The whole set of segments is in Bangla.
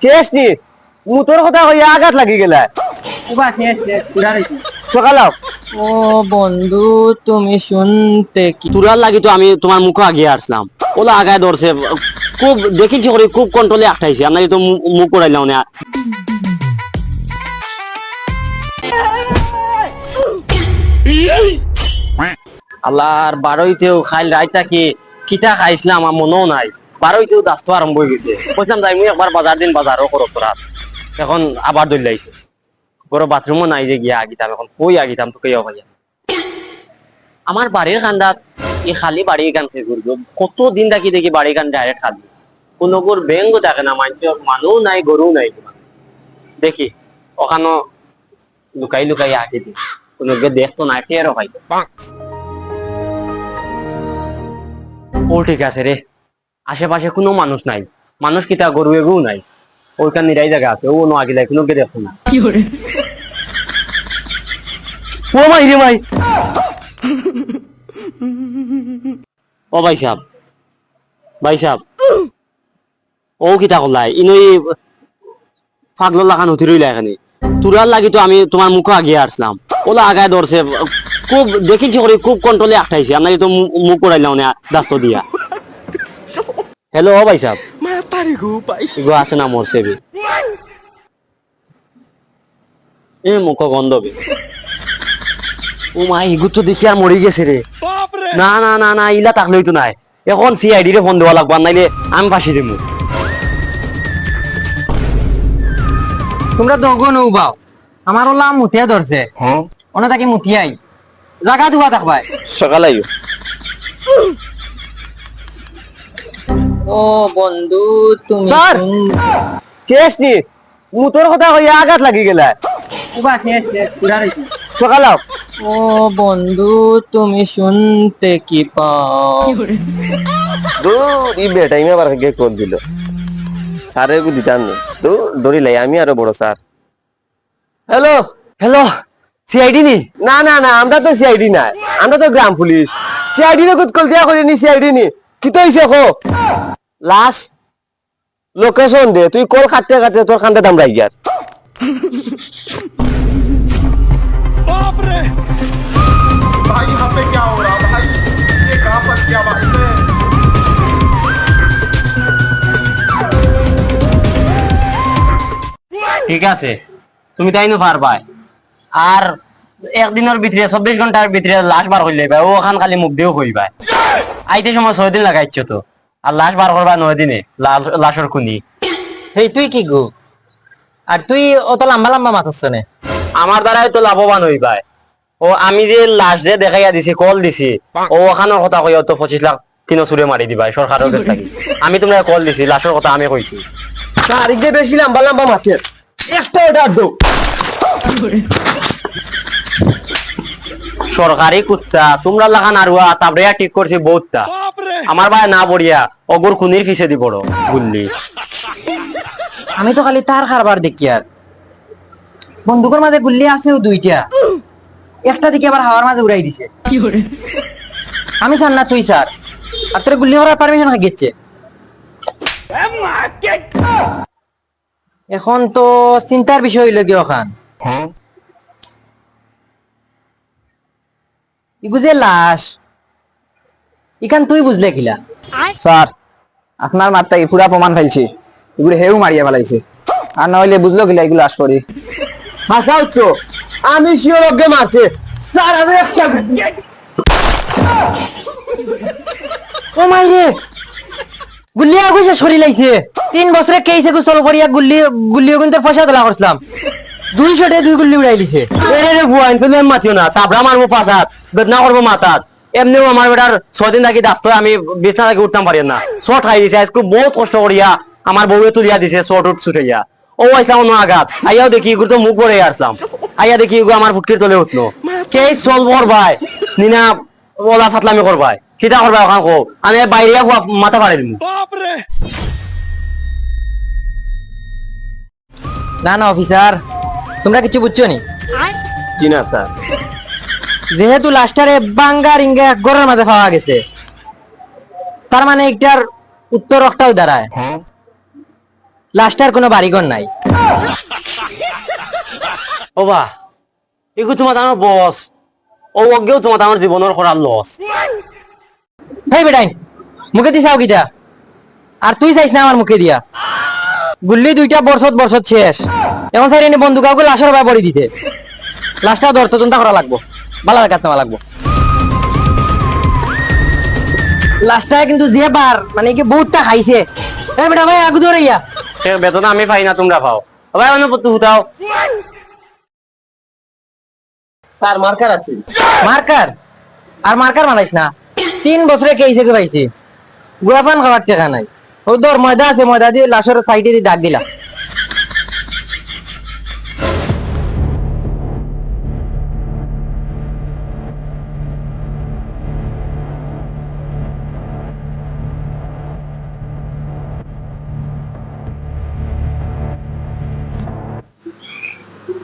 শেষ নি মুতোর কথা হইয়া আঘাত লাগি গেলা উবা শেষ শেষ পুরা রইছি। সকালাও ও বন্ধু তুমি শুনতে কি তুরার লাগি তো আমি তোমার মুখ আগিয়ে আসলাম, ওলা আগায় ধরছে, খুব দেখিছি করে খুব কন্ট্রোলে আটকাইছি, আপনাকে তো মুখ করাইলাম না। আল্লাহর বারোইতেও খাইল রাইতা কি কিতা খাইছিলাম আমার মনেও নাই, বারোইতেও দাস্ত আরম্ভ হয়ে গেছে। বলছিলাম যাই মুই একবার বাজার দিন বাজারও করো তোরা, এখন আবার দৌড়াইছে বড় বাথরুমও নাই যে গিয়া আগিতাম, এখন কই আগিতাম তো কেউ ভাইয়া। আমার বাড়ির কান্দাত এই খালি বাড়ি গান খেয়ে ঘুরবো, কতদিন থাকি দেখি বাড়ি গান ডাইরেক্ট খালি, কোন গোর ব্যাঙ্গ থাকে না, মানুষ নাই গরু নাই, দেখি ওখানো লুকাই লুকাই আঁকি দি, কোনো দেখতো না টেরও হয়তো। ও ঠিক আছে রে, আশেপাশে কোনো মানুষ নাই, মানুষ কিতা গরু এগুও নাই, ওইখান নিরাই জায়গা আছে, ও নো আগিলাই কোনো দেখতো না। ও মাই রে মাই, ও ভাই সাহেব, ভাই সাহেব ও কিতা করলাই ইনই পাগল লাগান উঠি রইলা এখানে, তুরার লাগি তো আমি তোমার মুখ আগিয়ে আসলাম, ওলা আগায় ধরছে, খুব দেখিছি করে খুব কন্ট্রোলে আটকাইছি, আপনাকে তো মুখ করাইলাম না দাস্ত দিয়া। হ্যালো ও ভাই সাহেব, ইগো আছে না মোর সেবি এ মুখ গন্ধ বে, ও মা ইগু তো দেখি আর মরি গেছে রে, না না না না ইলা তাকলেই তো নাই, এখন সিআইডি রে ফোন দেওয়া লাগবে, নাইলে আমি ফাঁসি দিমু। তোমরা দগো নৌবাও আমার ওলা মুতিয়া ধরছে, ওনা তাকে মুতিয়াই জাগা দুয়া দেখবাই সকালাই ও বন্ধু তুমি স্যার! শেষ নি মুতোর কথা হইয়া আঘাত লাগি গেলা উবা শেষ শেষ পুরা রইছি। সকালাও ও বন্ধু তুমি শুনতে কি পাও দূর ই বেটাইমে আবার গে কল দিল, স্যারে গু দিতাম না তো ধরিলাই আমি আরো বড় স্যার। হ্যালো হ্যালো, সিআইডি নি? না না না আমরা তো সিআইডি না, আমরা তো গ্রাম পুলিশ। সিআইডি রে কল দিয়া করিনি, সিআইডি নি কি তো হইছে কো লাশ লোকেশন দে, তুই কল কাটতে কাটতে তোর কান্দে দাম রাই গিয়া। भाई यहाँ पे क्या हो रहा भाई, ये कहाँ पर क्या भाई मैं। ঠিক আছে তুমি তাই না পারবাই, আর একদিনের ভিতরে 24 ঘন্টার ভিতরে লাশ বার করলে ভাই, ও ওখান খালি মুখ দিয়েও কইবাই, আইতে সময় 6 দিন লাগাইছো তো, আর লাশ বার করবা 9 দিনে, লাশর খুনি। হেই তুই কি গো, আর তুই অত লম্বা লম্বা মাথছ নে? আমার দ্বারাই তো লাভবান হইবাই, ও আমি যে লাশ যে দেখাইয়া দিছি কল দিছি, ও ওখানের কথা কইয়া তো 25 লাখ তিন সুরে মারি দিবাই সরকারের কাছ থেকে, আমি তোমরা কল দিছি, লাশের কথা আমি কইছি। স্যার ইগে বেশি লম্বা লম্বা মাথে একটা ওটা দো সরকারি কুত্তা তোমরা লাগান আরুয়া তারপরে ঠিক করছি বহুতটা, আমার ভাই না বড়িয়া অগর খুনির ফিসে দি বড় বুঝলি। আমি তো খালি তার খারবার দেখি, আর বন্দুকের মাঝে গুল্লি আছেও দুইটা, একটা দিকে আবার হাওয়ার মাঝে উড়াই দিছে। আমি স্যার না তুই স্যার, আর তোর গুল্লি করার পারমিশন গেছে। এখন তো চিন্তার বিষয় হইল কি ওখান ইগুজে লাশ ইখান তুই বুঝলে কিলা? স্যার আপনার মাত্রা পুরা প্রমাণ ফেলছি, এগুলো হেউ মারিয়া ফেলাইছে, আর নইলে বুঝলো কিলা এগুলো আস করি। হাসাও তো, আমি শিওর অজ্ঞে মারছে স্যার, আমি একটা ও মাই রে, গুল্লি আগুছে সরি লাইছে, 3 বছরে কেইছে গোসল করিয়া গুল্লি কিন্তু পয়সা তোলা করছিলাম, 200 টাকা 2 গুল্লি উড়াই দিছে। এরে রে বুয়া ইনতো নেম মাতিও না, তাবরা মারবো পাসাত বেদনা করবো মাথাত, এমনিও আমার বেটার 6 দিন থাকি দাস্ত, আমি বিছনা থেকে উঠতাম পারি না, শর্ট খাই দিছে আজকে বহুত কষ্ট করিয়া আমার বউয়ে তুলিয়া দিছে শর্ট উঠ ছুটাইয়া, ও আইসলাম অন্য আঘাত আইয়াও দেখি ইগুর তো মুখ ভরে আসলাম, আইয়া দেখি ইগু আমার ফুটকির তলে উঠলো, কে চলবর ভাই নিনা ওলা ফাতলামি করবাই কিতা করবা ওখান কো, আমি বাইরে মাথা পাড়ে দিমু। না না অফিসার, তোমরা কিছু বুঝছো নি? জি না স্যার, যেহেতু লাস্টারে বাঙ্গা রিঙ্গা গরের মাঝে পাওয়া গেছে, তার মানে একটার উত্তর একটাও দাঁড়ায়, লাস্টার কোনো বাড়িঘর নাই। ও বা এগু তোমার আমার বস ও অজ্ঞেও তোমার আমার জীবনের করার লস। হেই বেটাই মুখে দিছাও কিটা? আর তুই চাইছ না আমার মুখে দিয়া? গুল্লি 2টা বর্ষত শেষ। এখন সাইড এনে বন্ধু কাউকে লাশের ভাই বড়ি দিতে। লাশটা ধরতে চিন্তা করা লাগবো, বালা কাট নেওয়া লাগবো। লাশটা কিন্তু যে বার মানে কি বহুতটা খাইছে। এই বেটা ভাই আগু ধরে ইয়া। সে বেতন আমি পাই না, তোমরা পাও। ভাই অন্য পত্তু হুতাও। স্যার মার্কার আছে। মার্কার? আর মার্কার বানাইছ না? 3 বছরে কেইছে কে পাইছে? গুয়াপান খাবার টাকা নাই। ও ধর ময়দা আছে, ময়দা দিয়ে লাশের সাইডে দিয়ে দাগ দিলা।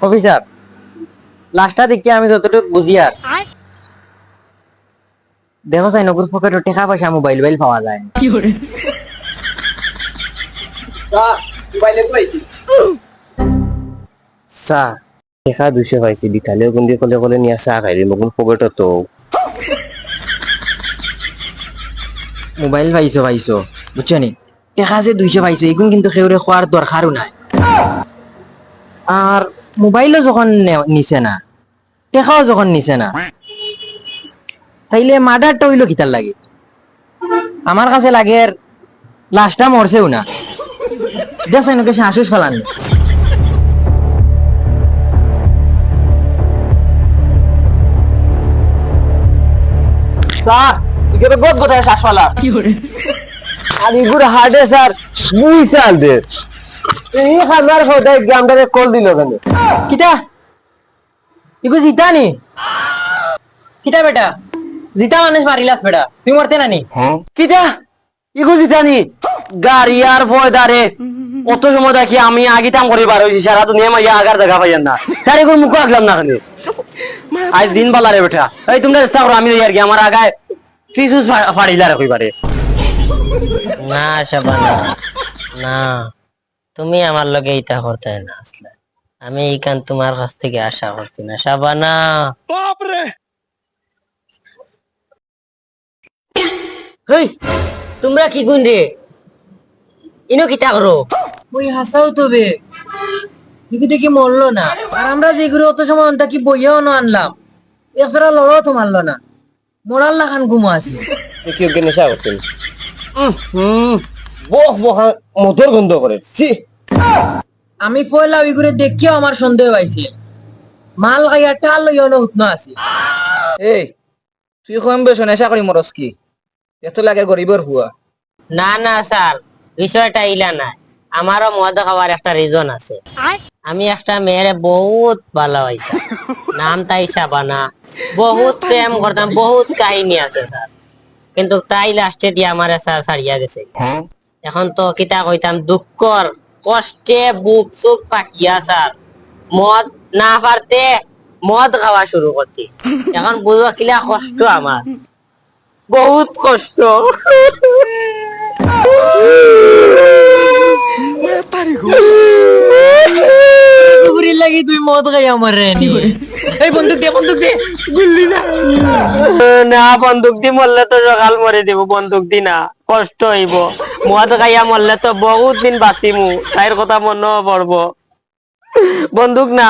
অফিসার, লাশটা দেখি আমি যতটুকু বুঝি আর দেখো চাই নকুর পকেটে টাকা পয়সা মোবাইল পাওয়া যায়। মোবাইলে তো পাইছি। স্যার দেখা 200 পাইছি, বিকালেও গুন্দি কলে কলে নিয়ে চা খাই দিম কোন পকেটত তো। মোবাইল পাইছো বুঝছো নি? টাকা যে 200 পাইছো এগুন কিন্তু কেউরে খোয়ার দরকারও নাই। আর মোবাইলও যখন নিছে না, টাকাও যখন নিছে না, তাইলে মার্ডারটা হইলো কিতার লাগে? আমার কাছে লাগে লাশটা মরছেও না, দেখছেন ওকে শ্বাস ফেলান। স্যার এখানে বহুত কথা শ্বাস ফেলা আর ইগুর হার্ডে স্যার মুই চাল দে এই হাজার ফটো এক্সামটারে কল দিল কেন? কিতা ইগু জিতা নি? কিতা বেটা জিতা মানুষ মারিলাস বেটা, তুই মরতে নানি? কিটা ইগু জিতানি গাড়ি আর ফয়দারে অত সময় দেখি আমি আগিতাম করি বার হয়েছি সারা দুনিয়া মাইয়া আগার জায়গা পাইয়ান না, তার এগুলো মুখ রাখলাম না খালি। আজ দিন বালারে বেটা এই তোমরা চেষ্টা করো, আমি আর কি আমার আগায় কিছু ফাড়িলা রাখি পারে না শাবানা, না তুমি আমার লগে ইটা করতে না। আসলে আমি এইখান তোমার কাছ থেকে আশা করছি না শাবানা। হেই তোমরা কি গুণ রে ইনো কিতা করো? ওই হাসাও তবে ইগু দেখি মরলো না, আর আমরা যেগুলো অত সময় কি বইয়াও না আনলাম, একজোড়া লড়াও তো মারলো না, মরাল লাখান ঘুমো আছি। কি ওকে নেশা করছেন? বহ বহ মধুর গন্ধ করে সি। আমি পয়লা ওইগুলো দেখিও আমার সন্দেহ হয়েছে, মাল খাইয়া টাল লইয়া উঠন আছি। এই তুই কম বেশ নেশা করি মরস কি? এত লাগে গরিবর হুয়া। না না স্যার, বিষয়টা ইলা না, আমারও মদ খাওয়ার একটা রিজন আছে। আমি একটা মেয়েরে বহুত ভালো হইতাম, নাম তাই শাবানা, বহুত প্রেম করতাম, বহুত কাহিনী আছে স্যার, কিন্তু তাই লাস্টে দিয়ে আমার স্যার ছাড়িয়া গেছে। এখন তো কিতা কইতাম, দুঃখর কষ্টে বুক চুক পাকিয়া স্যার মদ না পারতে মদ খাওয়া শুরু করছি। এখন বুঝবা কিলা কষ্ট আমার, বহুত কষ্ট। কুকুরের লাগি তুই মদ খাই আমার রে নি। এই বন্দুক দে গুল্লি না। না বন্দুক দি মরলে তো সকাল মরে দিব, বন্দুক দি না কষ্ট হইব। মদ খাইয়া মরলে তো বহুত দিন বাঁচিমু, তাইর কথা মনে পড়বো। বন্দুক না।